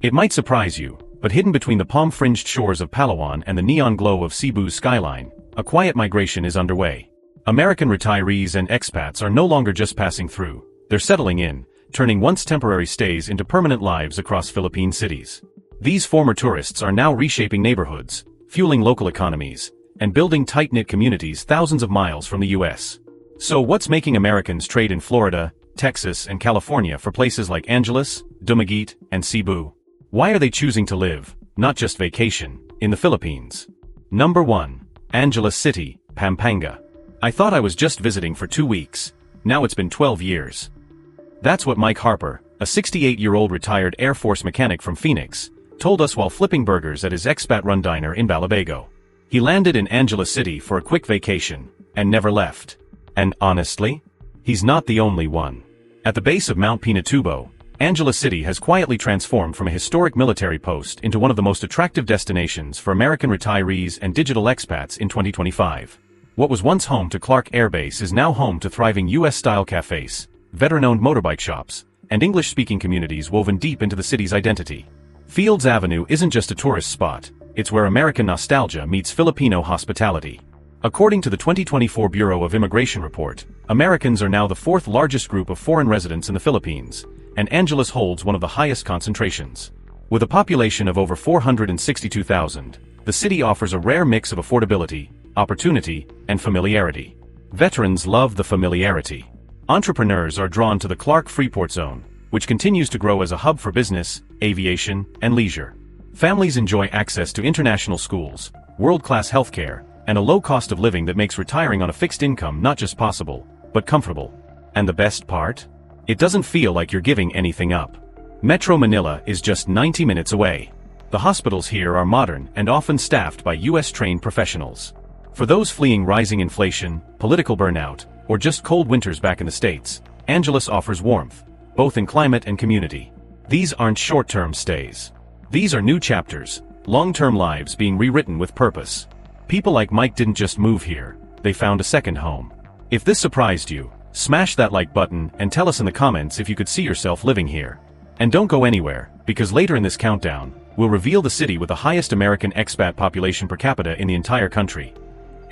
It might surprise you, but hidden between the palm-fringed shores of Palawan and the neon glow of Cebu's skyline, a quiet migration is underway. American retirees and expats are no longer just passing through, they're settling in, turning once temporary stays into permanent lives across Philippine cities. These former tourists are now reshaping neighborhoods, fueling local economies, and building tight-knit communities thousands of miles from the U.S. So what's making Americans trade in Florida, Texas, and California for places like Angeles, Dumaguete, and Cebu? Why are they choosing to live, not just vacation, in the Philippines? Number 1. Angeles City, Pampanga. I thought I was just visiting for 2 weeks. Now it's been 12 years. That's what Mike Harper, a 68-year-old retired Air Force mechanic from Phoenix, told us while flipping burgers at his expat-run diner in Balabago. He landed in Angeles City for a quick vacation, and never left. And honestly, he's not the only one. At the base of Mount Pinatubo, Angeles City has quietly transformed from a historic military post into one of the most attractive destinations for American retirees and digital expats in 2025. What was once home to Clark Air Base is now home to thriving U.S.-style cafes, veteran-owned motorbike shops, and English-speaking communities woven deep into the city's identity. Fields Avenue isn't just a tourist spot, it's where American nostalgia meets Filipino hospitality. According to the 2024 Bureau of Immigration report, Americans are now the fourth largest group of foreign residents in the Philippines, and Angeles holds one of the highest concentrations. With a population of over 462,000, the city offers a rare mix of affordability, opportunity, and familiarity. Veterans love the familiarity. Entrepreneurs are drawn to the Clark Freeport Zone, which continues to grow as a hub for business, aviation, and leisure. Families enjoy access to international schools, world-class healthcare, and a low cost of living that makes retiring on a fixed income not just possible, but comfortable. And the best part? It doesn't feel like you're giving anything up. Metro Manila is just 90 minutes away. The hospitals here are modern and often staffed by U.S.-trained professionals. For those fleeing rising inflation, political burnout, or just cold winters back in the States, Angeles offers warmth, both in climate and community. These aren't short-term stays. These are new chapters, long-term lives being rewritten with purpose. People like Mike didn't just move here, they found a second home. If this surprised you, smash that like button and tell us in the comments if you could see yourself living here. And don't go anywhere, because later in this countdown, we'll reveal the city with the highest American expat population per capita in the entire country.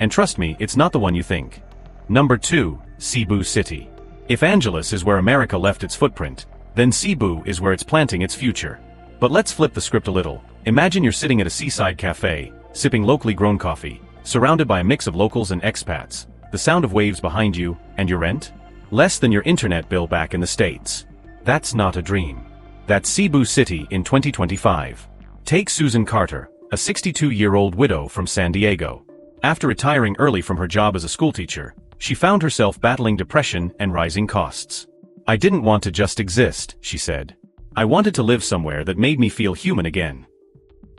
And trust me, it's not the one you think. Number 2, Cebu City. If Angeles is where America left its footprint, then Cebu is where it's planting its future. But let's flip the script a little. Imagine you're sitting at a seaside cafe, sipping locally grown coffee, surrounded by a mix of locals and expats, the sound of waves behind you, and your rent? Less than your internet bill back in the States. That's not a dream. That's Cebu City in 2025. Take Susan Carter, a 62-year-old widow from San Diego. After retiring early from her job as a schoolteacher, she found herself battling depression and rising costs. I didn't want to just exist, she said. I wanted to live somewhere that made me feel human again.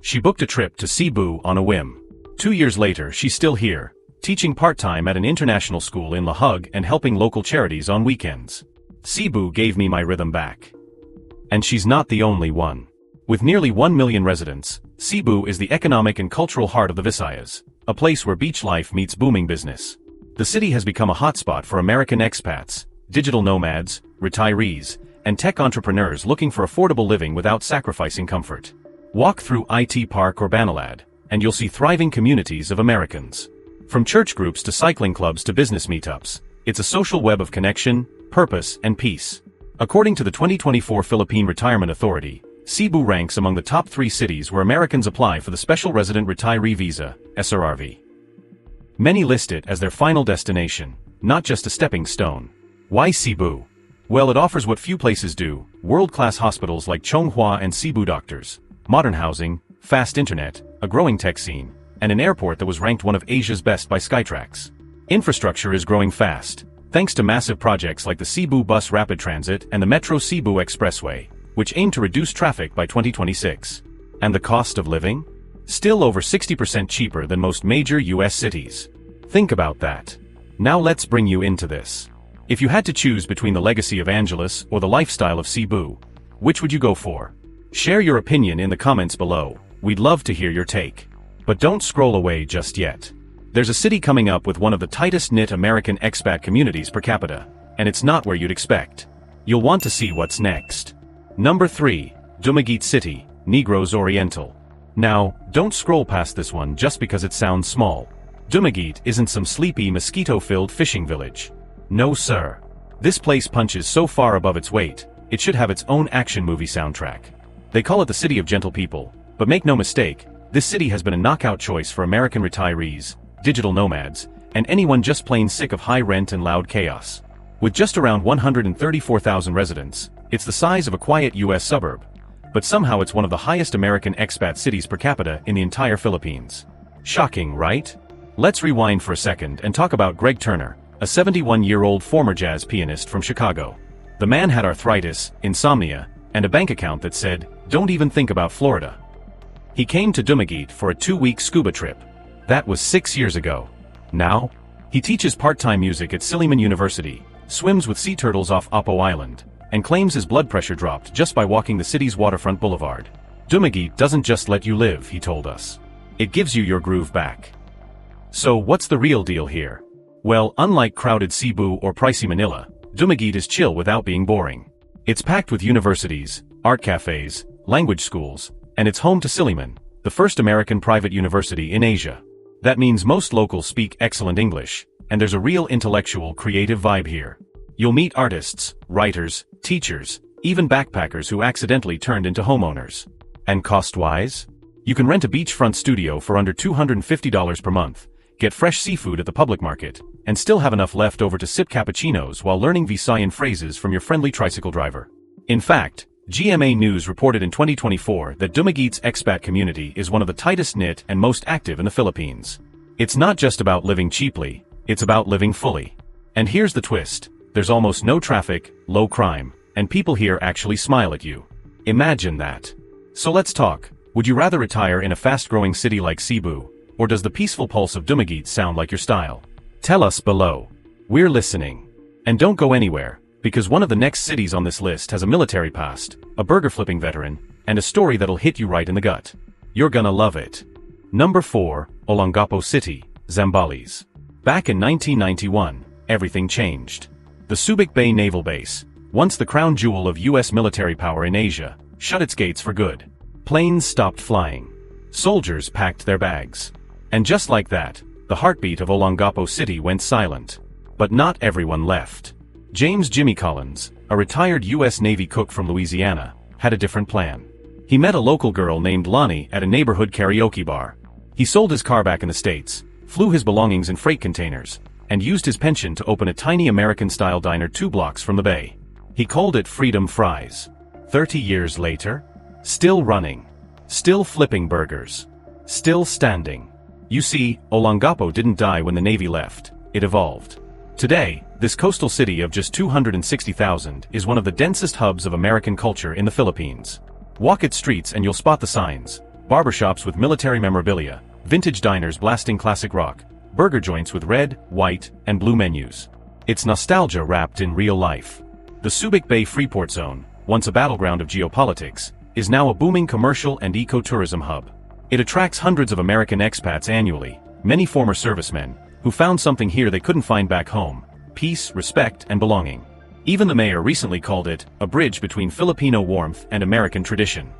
She booked a trip to Cebu on a whim. 2 years later, she's still here, teaching part-time at an international school in La Hague and helping local charities on weekends. Cebu gave me my rhythm back. And she's not the only one. With nearly 1 million residents, Cebu is the economic and cultural heart of the Visayas, a place where beach life meets booming business. The city has become a hotspot for American expats, digital nomads, retirees, and tech entrepreneurs looking for affordable living without sacrificing comfort. Walk through IT Park or Banalad, and you'll see thriving communities of Americans. From church groups to cycling clubs to business meetups, it's a social web of connection, purpose, and peace. According to the 2024 Philippine Retirement Authority, Cebu ranks among the top 3 cities where Americans apply for the Special Resident Retiree Visa, SRRV. Many list it as their final destination, not just a stepping stone. Why Cebu? Well, it offers what few places do: world-class hospitals like Chonghua and Cebu doctors, modern housing, fast internet, a growing tech scene, and an airport that was ranked one of Asia's best by Skytrax. Infrastructure is growing fast, thanks to massive projects like the Cebu Bus Rapid Transit and the Metro Cebu Expressway, which aim to reduce traffic by 2026. And the cost of living? Still over 60% cheaper than most major US cities. Think about that. Now let's bring you into this. If you had to choose between the legacy of Angeles or the lifestyle of Cebu, which would you go for? Share your opinion in the comments below. We'd love to hear your take. But don't scroll away just yet. There's a city coming up with one of the tightest-knit American expat communities per capita, and it's not where you'd expect. You'll want to see what's next. Number 3, Dumaguete City, Negros Oriental. Now, don't scroll past this one just because it sounds small. Dumaguete isn't some sleepy mosquito-filled fishing village. No sir. This place punches so far above its weight, it should have its own action movie soundtrack. They call it the City of Gentle People, but make no mistake, this city has been a knockout choice for American retirees, digital nomads, and anyone just plain sick of high rent and loud chaos. With just around 134,000 residents, it's the size of a quiet US suburb, but somehow it's one of the highest American expat cities per capita in the entire Philippines. Shocking, right? Let's rewind for a second and talk about Greg Turner, a 71-year-old former jazz pianist from Chicago. The man had arthritis, insomnia, and a bank account that said, "Don't even think about Florida." He came to Dumaguete for a 2-week scuba trip. That was 6 years ago. Now, he teaches part-time music at Silliman University, swims with sea turtles off Apo Island, and claims his blood pressure dropped just by walking the city's waterfront boulevard. Dumaguete doesn't just let you live, he told us. It gives you your groove back. So what's the real deal here? Well, unlike crowded Cebu or pricey Manila, Dumaguete is chill without being boring. It's packed with universities, art cafes, language schools, and it's home to Silliman, the first American private university in Asia. That means most locals speak excellent English, and there's a real intellectual, creative vibe here. You'll meet artists, writers, teachers, even backpackers who accidentally turned into homeowners. And cost-wise? You can rent a beachfront studio for under $250 per month, get fresh seafood at the public market, and still have enough left over to sip cappuccinos while learning Visayan phrases from your friendly tricycle driver. In fact, GMA News reported in 2024 that Dumaguete's expat community is one of the tightest knit and most active in the Philippines. It's not just about living cheaply, it's about living fully. And here's the twist. There's almost no traffic, low crime, and people here actually smile at you. Imagine that. So let's talk. Would you rather retire in a fast-growing city like Cebu, or does the peaceful pulse of Dumaguete sound like your style? Tell us below. We're listening. And don't go anywhere, because one of the next cities on this list has a military past, a burger-flipping veteran, and a story that'll hit you right in the gut. You're gonna love it. Number 4, Olongapo City, Zambales. Back in 1991, everything changed. The Subic Bay Naval Base, once the crown jewel of US military power in Asia, shut its gates for good. Planes stopped flying. Soldiers packed their bags. And just like that, the heartbeat of Olongapo City went silent. But not everyone left. James Jimmy Collins, a retired US Navy cook from Louisiana, had a different plan. He met a local girl named Lonnie at a neighborhood karaoke bar. He sold his car back in the States, flew his belongings in freight containers, and used his pension to open a tiny American-style diner 2 blocks from the bay. He called it Freedom Fries. 30 years later, still running, still flipping burgers, still standing. You see, Olongapo didn't die when the Navy left, it evolved. Today, this coastal city of just 260,000 is one of the densest hubs of American culture in the Philippines. Walk its streets and you'll spot the signs: barbershops with military memorabilia, vintage diners blasting classic rock, burger joints with red, white, and blue menus. It's nostalgia wrapped in real life. The Subic Bay Freeport Zone, once a battleground of geopolitics, is now a booming commercial and eco-tourism hub. It attracts hundreds of American expats annually, many former servicemen, who found something here they couldn't find back home: peace, respect, and belonging. Even the mayor recently called it a bridge between Filipino warmth and American tradition.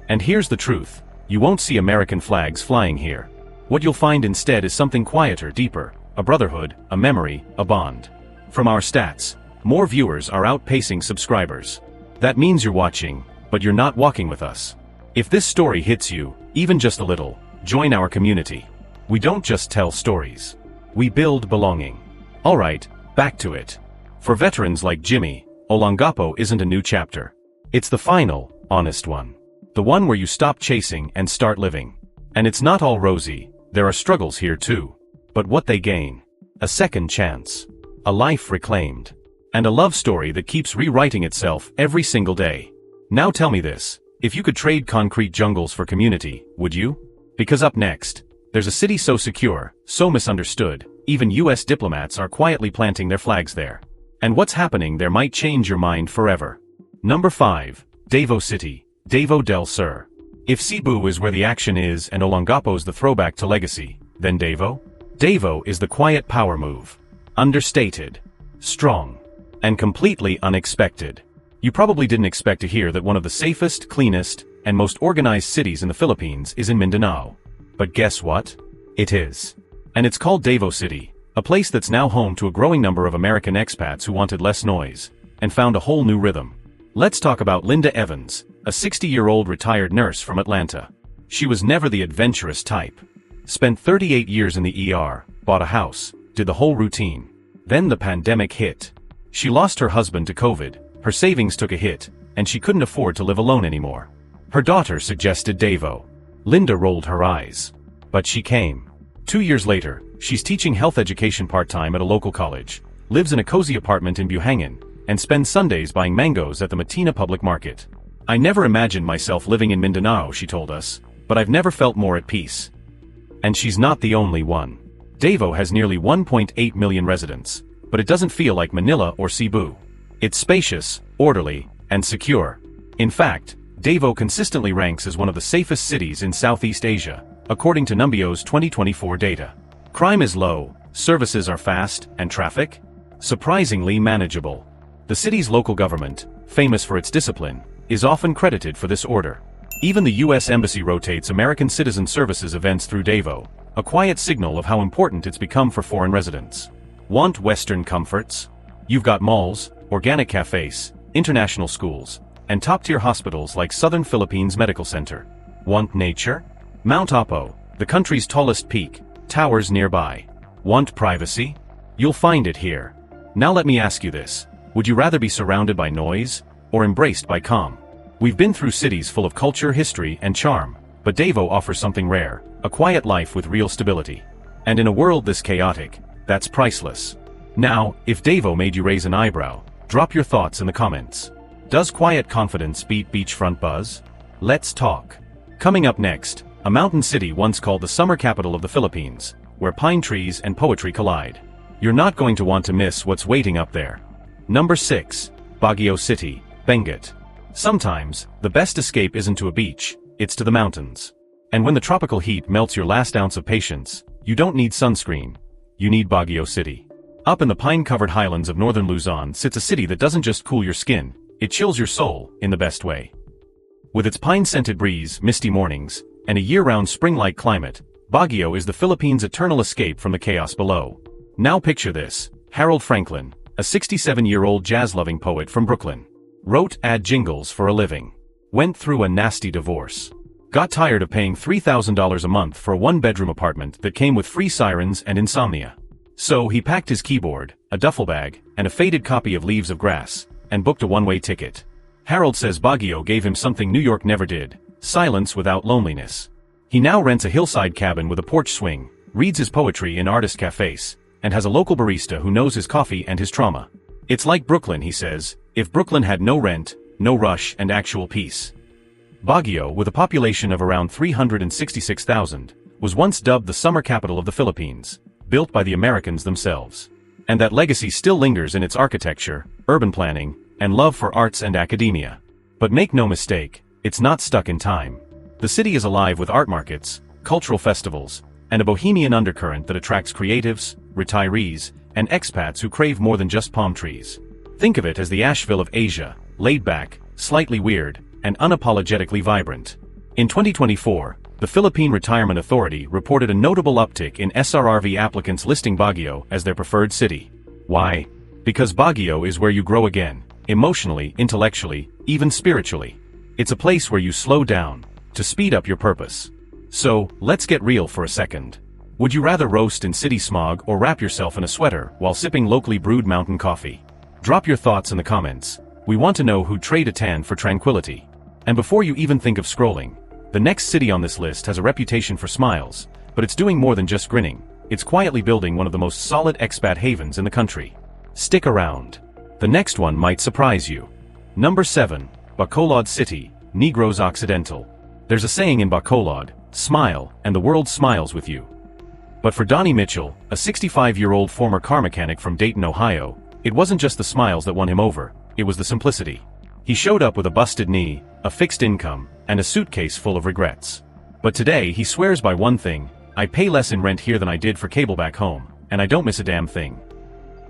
And here's the truth: you won't see American flags flying here. What you'll find instead is something quieter, deeper, a brotherhood, a memory, a bond. From our stats, more viewers are outpacing subscribers. That means you're watching, but you're not walking with us. If this story hits you, even just a little, join our community. We don't just tell stories. We build belonging. Alright, back to it. For veterans like Jimmy, Olongapo isn't a new chapter. It's the final, honest one. The one where you stop chasing and start living. And it's not all rosy, there are struggles here too. But what they gain? A second chance. A life reclaimed. And a love story that keeps rewriting itself every single day. Now tell me this, if you could trade concrete jungles for community, would you? Because up next, there's a city so secure, so misunderstood, even US diplomats are quietly planting their flags there. And what's happening there might change your mind forever. Number 5, Davao City, Davao del Sur. If Cebu is where the action is and Olongapo's the throwback to legacy, then Davao? Davao is the quiet power move. Understated, strong, and completely unexpected. You probably didn't expect to hear that one of the safest, cleanest, and most organized cities in the Philippines is in Mindanao. But guess what? It is. And it's called Davao City, a place that's now home to a growing number of American expats who wanted less noise, and found a whole new rhythm. Let's talk about Linda Evans, a 60-year-old retired nurse from Atlanta. She was never the adventurous type. Spent 38 years in the ER, bought a house, did the whole routine. Then the pandemic hit. She lost her husband to COVID, her savings took a hit, and she couldn't afford to live alone anymore. Her daughter suggested Davao. Linda rolled her eyes. But she came. 2 years later, she's teaching health education part-time at a local college, lives in a cozy apartment in Buhangin, and spends Sundays buying mangoes at the Matina Public Market. I never imagined myself living in Mindanao, she told us, but I've never felt more at peace. And she's not the only one. Davao has nearly 1.8 million residents, but it doesn't feel like Manila or Cebu. It's spacious, orderly, and secure. In fact, Davao consistently ranks as one of the safest cities in Southeast Asia, according to Numbio's 2024 data. Crime is low, services are fast, and traffic? Surprisingly manageable. The city's local government, famous for its discipline, is often credited for this order. Even the U.S. Embassy rotates American Citizen Services events through Davao, a quiet signal of how important it's become for foreign residents. Want Western comforts? You've got malls, organic cafes, international schools, and top-tier hospitals like Southern Philippines Medical Center. Want nature? Mount Apo, the country's tallest peak, towers nearby. Want privacy? You'll find it here. Now let me ask you this. Would you rather be surrounded by noise, or embraced by calm? We've been through cities full of culture, history, and charm, but Davao offers something rare, a quiet life with real stability. And in a world this chaotic, that's priceless. Now, if Davao made you raise an eyebrow, drop your thoughts in the comments. Does quiet confidence beat beachfront buzz? Let's talk. Coming up next, a mountain city once called the summer capital of the Philippines, where pine trees and poetry collide. You're not going to want to miss what's waiting up there. Number 6. Baguio City, Benguet. Sometimes, the best escape isn't to a beach, it's to the mountains. And when the tropical heat melts your last ounce of patience, you don't need sunscreen. You need Baguio City. Up in the pine-covered highlands of northern Luzon sits a city that doesn't just cool your skin, it chills your soul, in the best way. With its pine-scented breeze, misty mornings, and a year-round spring-like climate, Baguio is the Philippines' eternal escape from the chaos below. Now picture this. Harold Franklin, a 67-year-old jazz-loving poet from Brooklyn, wrote ad jingles for a living. Went through a nasty divorce. Got tired of paying $3,000 a month for a one-bedroom apartment that came with free sirens and insomnia. So he packed his keyboard, a duffel bag, and a faded copy of Leaves of Grass, and booked a one-way ticket. Harold says Baguio gave him something New York never did: silence without loneliness. He now rents a hillside cabin with a porch swing, reads his poetry in artist cafes, and has a local barista who knows his coffee and his trauma. It's like Brooklyn, he says, if Brooklyn had no rent, no rush, and actual peace. Baguio, with a population of around 366,000, was once dubbed the summer capital of the Philippines, built by the Americans themselves. And that legacy still lingers in its architecture, urban planning, and love for arts and academia. But make no mistake, it's not stuck in time. The city is alive with art markets, cultural festivals, and a bohemian undercurrent that attracts creatives, retirees, and expats who crave more than just palm trees. Think of it as the Asheville of Asia, laid back, slightly weird, and unapologetically vibrant. In 2024, the Philippine Retirement Authority reported a notable uptick in SRRV applicants listing Baguio as their preferred city. Why? Because Baguio is where you grow again, emotionally, intellectually, even spiritually. It's a place where you slow down, to speed up your purpose. So, let's get real for a second. Would you rather roast in city smog or wrap yourself in a sweater while sipping locally brewed mountain coffee? Drop your thoughts in the comments. We want to know who'd trade a tan for tranquility. And before you even think of scrolling, the next city on this list has a reputation for smiles, but it's doing more than just grinning. It's quietly building one of the most solid expat havens in the country. Stick around. The next one might surprise you. Number 7. Bacolod City, Negros Occidental. There's a saying in Bacolod, smile, and the world smiles with you. But for Donnie Mitchell, a 65-year-old former car mechanic from Dayton, Ohio, it wasn't just the smiles that won him over, it was the simplicity. He showed up with a busted knee, a fixed income, and a suitcase full of regrets. But today he swears by one thing: I pay less in rent here than I did for cable back home, and I don't miss a damn thing.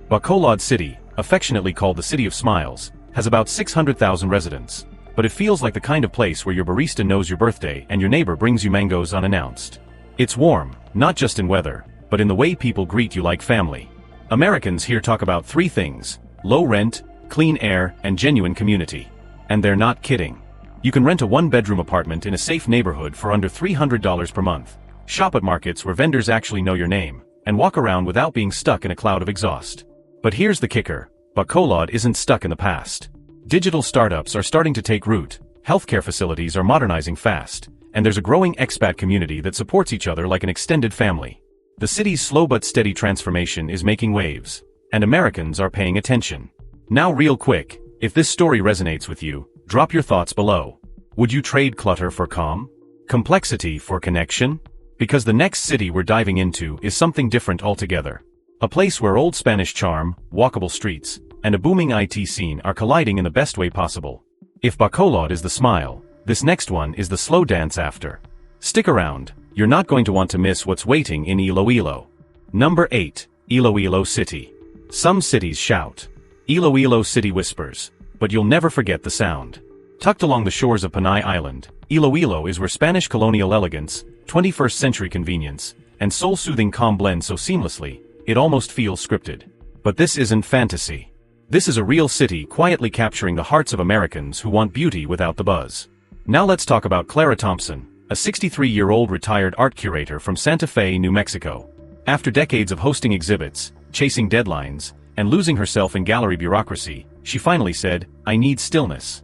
Bacolod City, affectionately called the City of Smiles, has about 600,000 residents, but it feels like the kind of place where your barista knows your birthday and your neighbor brings you mangoes unannounced. It's warm, not just in weather, but in the way people greet you like family. Americans here talk about three things: low rent, clean air, and genuine community. And they're not kidding. You can rent a one-bedroom apartment in a safe neighborhood for under $300 per month, shop at markets where vendors actually know your name, and walk around without being stuck in a cloud of exhaust. But here's the kicker: Bacolod isn't stuck in the past. Digital startups are starting to take root, healthcare facilities are modernizing fast, and there's a growing expat community that supports each other like an extended family. The city's slow but steady transformation is making waves, and Americans are paying attention. Now real quick, if this story resonates with you, drop your thoughts below. Would you trade clutter for calm? Complexity for connection? Because the next city we're diving into is something different altogether. A place where old Spanish charm, walkable streets, and a booming IT scene are colliding in the best way possible. If Bacolod is the smile, this next one is the slow dance after. Stick around, you're not going to want to miss what's waiting in Iloilo. Number 8, Iloilo City. Some cities shout. Iloilo City whispers, but you'll never forget the sound. Tucked along the shores of Panay Island, Iloilo is where Spanish colonial elegance, 21st century convenience, and soul-soothing calm blend so seamlessly, it almost feels scripted. But this isn't fantasy. This is a real city quietly capturing the hearts of Americans who want beauty without the buzz. Now let's talk about Clara Thompson, a 63-year-old retired art curator from Santa Fe, New Mexico. After decades of hosting exhibits, chasing deadlines, and losing herself in gallery bureaucracy, she finally said, "I need stillness."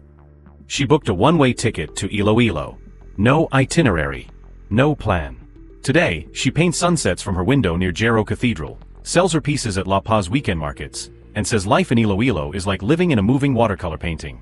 She booked a one-way ticket to Iloilo. No itinerary. No plan. Today, she paints sunsets from her window near Jero Cathedral, sells her pieces at La Paz weekend markets, and says life in Iloilo is like living in a moving watercolor painting.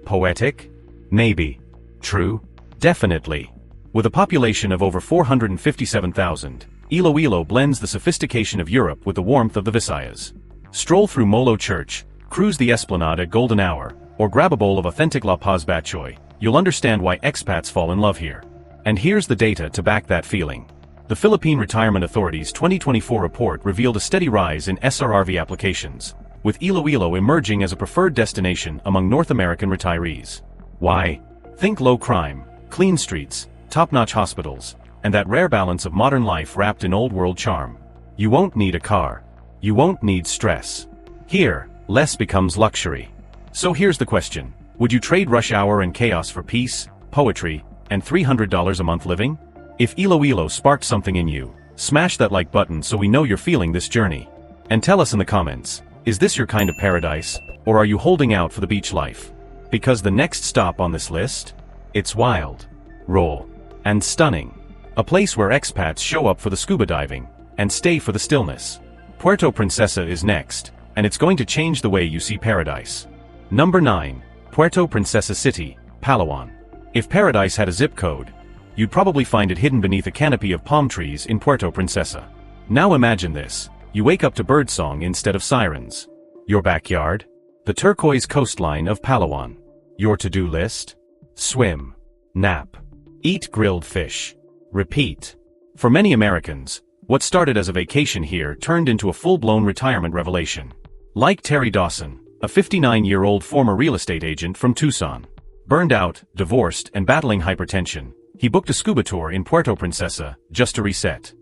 Poetic? Maybe. True? Definitely. With a population of over 457,000, Iloilo blends the sophistication of Europe with the warmth of the Visayas. Stroll through Molo Church, cruise the Esplanade at Golden Hour, or grab a bowl of authentic La Paz batchoy, you'll understand why expats fall in love here. And here's the data to back that feeling. The Philippine Retirement Authority's 2024 report revealed a steady rise in SRRV applications, with Iloilo emerging as a preferred destination among North American retirees. Why? Think low crime, clean streets, top-notch hospitals, and that rare balance of modern life wrapped in old-world charm. You won't need a car. You won't need stress. Here, less becomes luxury. So here's the question: would you trade rush hour and chaos for peace, poetry, and $300 a month living? If Iloilo sparked something in you, smash that like button so we know you're feeling this journey. And tell us in the comments, is this your kind of paradise, or are you holding out for the beach life? Because the next stop on this list? It's wild, raw, and stunning. A place where expats show up for the scuba diving, and stay for the stillness. Puerto Princesa is next, and it's going to change the way you see paradise. Number 9, Puerto Princesa City, Palawan. If paradise had a zip code, you'd probably find it hidden beneath a canopy of palm trees in Puerto Princesa. Now imagine this: you wake up to birdsong instead of sirens. Your backyard? The turquoise coastline of Palawan. Your to-do list? Swim. Nap. Eat grilled fish. Repeat. For many Americans, what started as a vacation here turned into a full-blown retirement revelation. Like Terry Dawson, a 59-year-old former real estate agent from Tucson. Burned out, divorced, and battling hypertension, he booked a scuba tour in Puerto Princesa just to reset.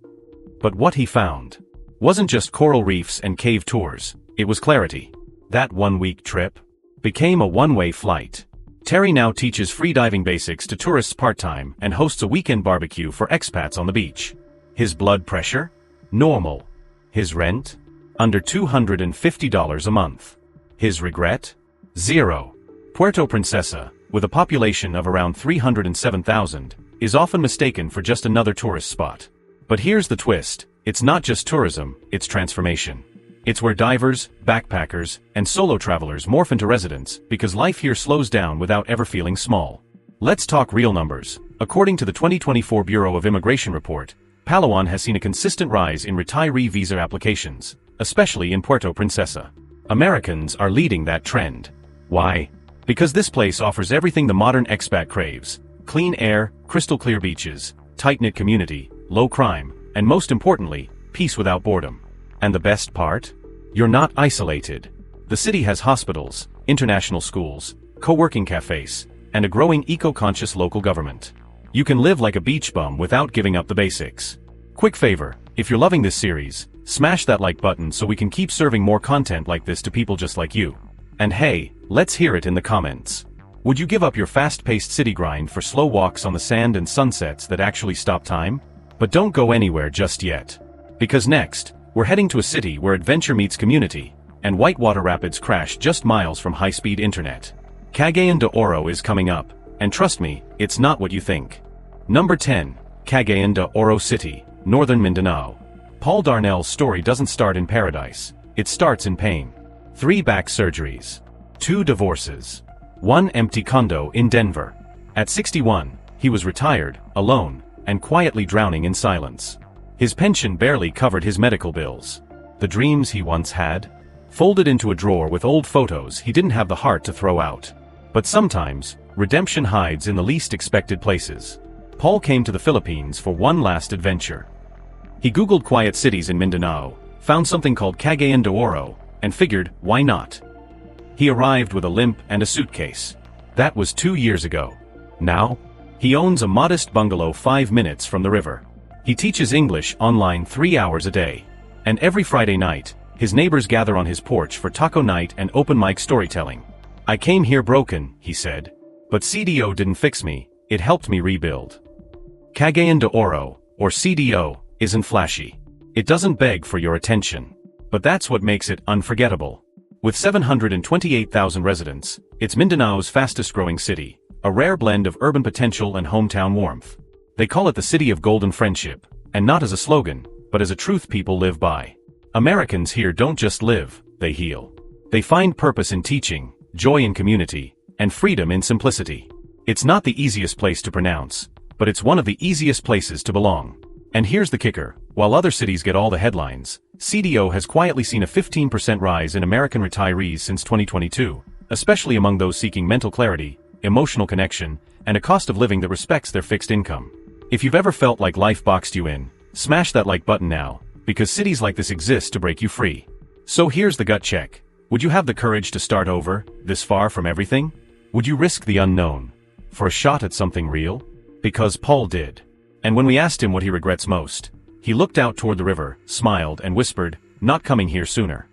But what he found wasn't just coral reefs and cave tours, it was clarity. That one-week trip became a one-way flight. Terry now teaches free diving basics to tourists part-time and hosts a weekend barbecue for expats on the beach. His blood pressure? Normal. His rent? Under $250 a month. His regret? Zero. Puerto Princesa, with a population of around 307,000, is often mistaken for just another tourist spot. But here's the twist: it's not just tourism, it's transformation. It's where divers, backpackers, and solo travelers morph into residents because life here slows down without ever feeling small. Let's talk real numbers. According to the 2024 Bureau of Immigration report, Palawan has seen a consistent rise in retiree visa applications, especially in Puerto Princesa. Americans are leading that trend. Why? Because this place offers everything the modern expat craves: clean air, crystal clear beaches, tight-knit community, low crime, and most importantly, peace without boredom. And the best part? You're not isolated. The city has hospitals, international schools, co-working cafes, and a growing eco-conscious local government. You can live like a beach bum without giving up the basics. Quick favor, if you're loving this series, smash that like button so we can keep serving more content like this to people just like you. And hey, let's hear it in the comments. Would you give up your fast-paced city grind for slow walks on the sand and sunsets that actually stop time? But don't go anywhere just yet. Because next, we're heading to a city where adventure meets community, and whitewater rapids crash just miles from high-speed internet. Cagayan de Oro is coming up, and trust me, it's not what you think. Number 10. Cagayan de Oro City, Northern Mindanao. Paul Darnell's story doesn't start in paradise, it starts in pain. 3 back surgeries. 2 divorces. 1 empty condo in Denver. At 61, he was retired, alone, and quietly drowning in silence. His pension barely covered his medical bills. The dreams he once had? Folded into a drawer with old photos he didn't have the heart to throw out. But sometimes, redemption hides in the least expected places. Paul came to the Philippines for one last adventure. He Googled quiet cities in Mindanao, found something called Cagayan de Oro, and figured, why not? He arrived with a limp and a suitcase. That was 2 years ago. Now, he owns a modest bungalow 5 minutes from the river. He teaches English online 3 hours a day. And every Friday night, his neighbors gather on his porch for taco night and open mic storytelling. I came here broken, he said. But CDO didn't fix me, it helped me rebuild. Cagayan de Oro, or CDO, isn't flashy. It doesn't beg for your attention. But that's what makes it unforgettable. With 728,000 residents, it's Mindanao's fastest-growing city, a rare blend of urban potential and hometown warmth. They call it the City of Golden Friendship, and not as a slogan, but as a truth people live by. Americans here don't just live, they heal. They find purpose in teaching, joy in community, and freedom in simplicity. It's not the easiest place to pronounce, but it's one of the easiest places to belong. And here's the kicker, while other cities get all the headlines, CDO has quietly seen a 15% rise in American retirees since 2022, especially among those seeking mental clarity, emotional connection, and a cost of living that respects their fixed income. If you've ever felt like life boxed you in, smash that like button now, because cities like this exist to break you free. So here's the gut check. Would you have the courage to start over, this far from everything? Would you risk the unknown, for a shot at something real? Because Paul did. And when we asked him what he regrets most, he looked out toward the river, smiled, and whispered, "Not coming here sooner."